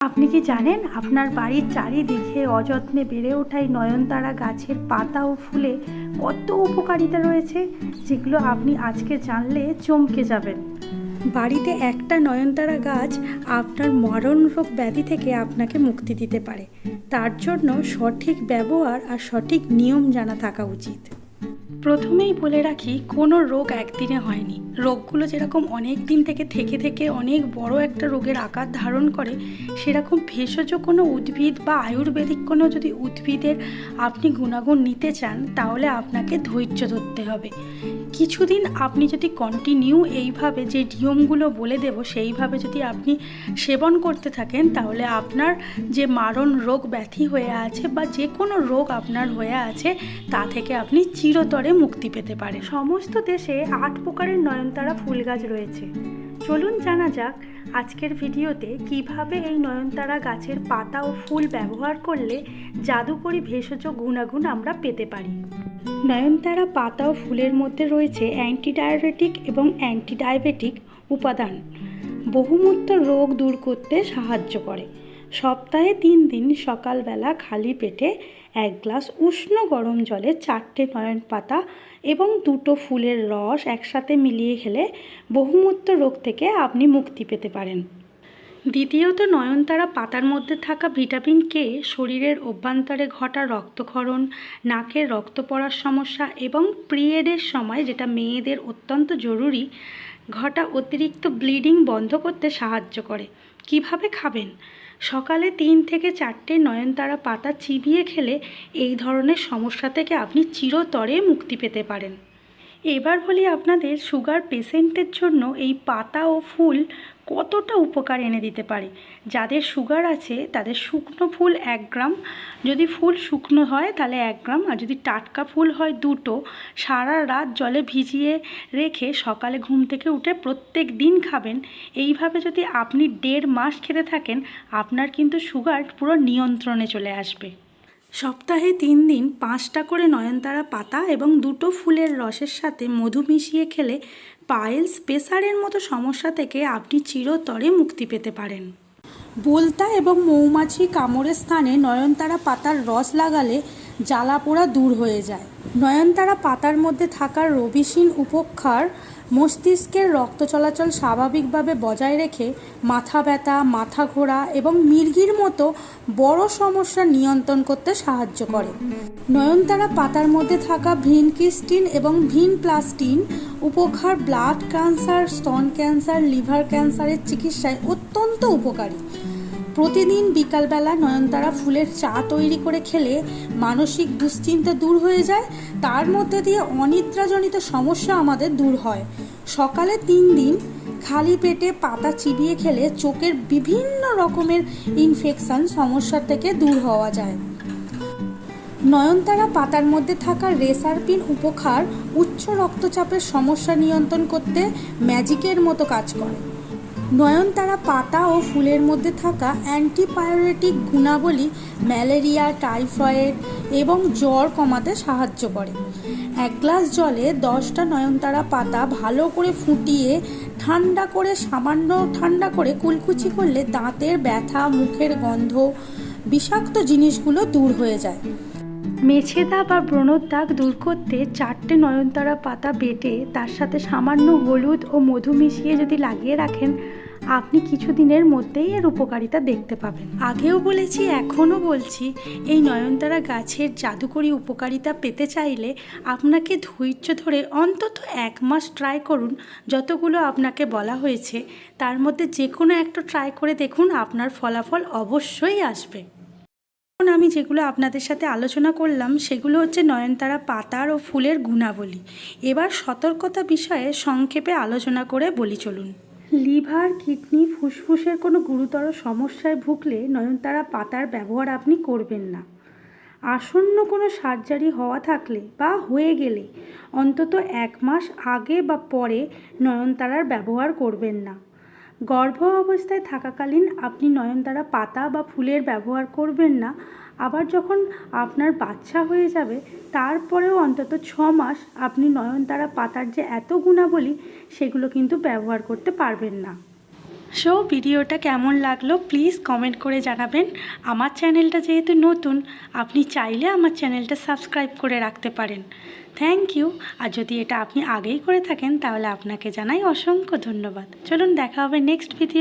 আপনি কি জানেন আপনার বাড়ির চারিদিকে অযত্নে বেড়ে ওঠা এই নয়নতারা গাছের পাতা ও ফুলে কত উপকারিতা রয়েছে, যেগুলো আপনি আজকে জানলে চমকে যাবেন। বাড়িতে একটা নয়নতারা গাছ আপনার মরণ রোগ ব্যাধি থেকে আপনাকে মুক্তি দিতে পারে। তার জন্য সঠিক ব্যবহার আর সঠিক নিয়ম জানা থাকা উচিত। প্রথমেই বলে রাখি, কোনো রোগ একদিনে হয়নি। রোগগুলো যেরকম অনেক দিন থেকে অনেক বড় একটা রোগের আকার ধারণ করে, সেরকম ভেষজ কোনো উদ্ভিদ বা আয়ুর্বেদিক কোনো যদি উদ্ভিদের আপনি গুণাগুণ নিতে চান, তাহলে আপনাকে ধৈর্য ধরতে হবে। কিছুদিন আপনি যদি কন্টিনিউ এইভাবে যে নিয়মগুলো বলে দেব সেইভাবে যদি আপনি সেবন করতে থাকেন, তাহলে আপনার যে মারণ রোগ ব্যাধি হয়ে আছে বা যে কোনো রোগ আপনার হয়ে আছে, তা থেকে আপনি চিরতরে মুক্তি পেতে পারেন। সমস্ত দেশে 8 প্রকারের নয়নতারা ফুল গাছ রয়েছে। চলুন জানা যাক আজকের ভিডিওতে কিভাবে এই নয়নতারা গাছের পাতা ও ফুল ব্যবহার করলে জাদুকরি ভেষজ গুণাগুণ আমরা পেতে পারি। নয়নতারা পাতা ও ফুলের মধ্যে রয়েছে অ্যান্টিডায়াবেটিক এবং অ্যান্টিডায়াবেটিক উপাদান। বহুমূত্র রোগ দূর করতে সাহায্য করে। সপ্তাহে 3 দিন সকালবেলা খালি পেটে 1 গ্লাস উষ্ণ গরম জলে 4টে নয়ন পাতা এবং 2টো ফুলের রস একসাথে মিলিয়ে খেলে বহুমূত্র রোগ থেকে আপনি মুক্তি পেতে পারেন। দ্বিতীয়ত, নয়নতারা পাতার মধ্যে থাকা ভিটামিন কে শরীরের অভ্যন্তরে ঘটা রক্তক্ষরণ, নাকের রক্ত পড়ার সমস্যা এবং পিরিয়ডের সময়, যেটা মেয়েদের অত্যন্ত জরুরি, ঘটা অতিরিক্ত ব্লিডিং বন্ধ করতে সাহায্য করে। কিভাবে খাবেন? সকালে 3 থেকে 4টে নয়নতারা পাতা চিবিয়ে খেলে এই ধরনের সমস্যা থেকে আপনি চিরতরে মুক্তি পেতে পারেন। এবার বলি আপনাদের সুগার পেশেন্টের জন্য এই পাতা ও ফুল কতটা উপকার এনে দিতে পারে। যাদের সুগার আছে তাদের শুকনো ফুল 1 গ্রাম, যদি ফুল শুকনো হয় তাহলে 1 গ্রাম, আর যদি টাটকা ফুল হয় 2টো, সারা রাত জলে ভিজিয়ে রেখে সকালে ঘুম থেকে উঠে প্রত্যেক দিন খাবেন। এইভাবে যদি আপনি 1.5 মাস খেতে থাকেন, আপনার কিন্তু সুগার পুরো নিয়ন্ত্রণে চলে আসবে। সপ্তাহে 3 দিন 5টা করে নয়নতারা পাতা এবং 2টো ফুলের রসের সাথে মধু মিশিয়ে খেলে পাইলস, প্রেসারের মতো সমস্যা থেকে আপনি চিরতরে মুক্তি পেতে পারেন। বোলতা এবং মৌমাছি কামড়ের স্থানে নয়নতারা পাতার রস লাগালে জ্বালা পোড়া দূর হয়ে যায়। নয়নতারা পাতার মধ্যে থাকা রবিসিন উপক্ষার মস্তিষ্কের রক্ত চলাচল স্বাভাবিকভাবে বজায় রেখে মাথা ব্যথা, মাথা ঘোরা এবং মির্গির মতো বড় সমস্যা নিয়ন্ত্রণ করতে সাহায্য করে। নয়নতারা পাতার মধ্যে থাকা ভিনকিস্টিন এবং ভিনপ্লাস্টিন উপক্ষার ব্লাড ক্যান্সার, স্তন ক্যান্সার, লিভার ক্যান্সারের চিকিৎসায় অত্যন্ত উপকারী। প্রতিদিন বিকালবেলা নয়নতারা ফুলের চা তৈরি করে খেলে মানসিক দুশ্চিন্তা দূর হয়ে যায়। তার মধ্যে দিয়ে অনিদ্রাজনিত সমস্যা আমাদের দূর হয়। সকালে 3 দিন খালি পেটে পাতা চিবিয়ে খেলে চোখের বিভিন্ন রকমের ইনফেকশন সমস্যা থেকে দূর হওয়া যায়। নয়নতারা পাতার মধ্যে থাকা রেসারপিন উপক্ষার উচ্চ রক্তচাপের সমস্যা নিয়ন্ত্রণ করতে ম্যাজিকের মতো কাজ করে। নয়নতারা পাতা ও ফুলের মধ্যে থাকা অ্যান্টিবায়োটিক গুণাবলী ম্যালেরিয়া, টাইফয়েড এবং জ্বর কমাতে সাহায্য করে। 1 গ্লাস জলে 10টা নয়নতারা পাতা ভালো করে ফুটিয়ে সামান্য ঠান্ডা করে কুলকুচি করলে দাঁতের ব্যথা, মুখের গন্ধ, বিষাক্ত জিনিসগুলো দূর হয়ে যায়। মেছেদা বা ব্রণর দাগ দূর করতে 4টে নয়নতারা পাতা বেটে তার সাথে সামান্য হলুদ ও মধু মিশিয়ে যদি লাগিয়ে রাখেন, আপনি কিছুদিনের মধ্যেই এর উপকারিতা দেখতে পাবেন। আগেও বলেছি, এখনও বলছি, এই নয়নতারা গাছের জাদুকরি উপকারিতা পেতে চাইলে আপনাকে ধৈর্য ধরে অন্তত 1 মাস ট্রাই করুন। যতগুলো আপনাকে বলা হয়েছে তার মধ্যে যে কোনো একটা ট্রাই করে দেখুন, আপনার ফলাফল অবশ্যই আসবে। আমি যেগুলো আপনাদের সাথে আলোচনা করলাম সেগুলো হচ্ছে নয়নতারা পাতার ও ফুলের গুণাবলী। এবার সতর্কতা বিষয়ে সংক্ষেপে আলোচনা করে বলি চলুন। লিভার, কিডনি, ফুসফুসের কোনো গুরুতর সমস্যায় ভুগলে নয়নতারা পাতার ব্যবহার আপনি করবেন না। আসন্ন কোনো সার্জারি হওয়া থাকলে বা হয়ে গেলে অন্তত 1 মাস আগে বা পরে নয়নতারার ব্যবহার করবেন না। গর্ভ অবস্থায় থাকাকালীন আপনি নয়নতারা পাতা বা ফুলের ব্যবহার করবেন না। আবার যখন আপনার বাচ্চা হয়ে যাবে তারপরেও অন্তত 6 মাস আপনি নয়নতারা পাতার যে এত গুণাবলী সেগুলো কিন্তু ব্যবহার করতে পারবেন না। সো ভিডিওটা কেমন লাগলো প্লিজ কমেন্ট করে জানাবেন। আমার চ্যানেলটা যেহেতু নতুন, আপনি চাইলে আমার চ্যানেলটা সাবস্ক্রাইব করে রাখতে পারেন। Thank you. আর যদি এটা আপনি আগেই করে থাকেন তাহলে আপনাকে জানাই অসংখ্য ধন্যবাদ। চলুন দেখা হবে নেক্সট ভিডিও।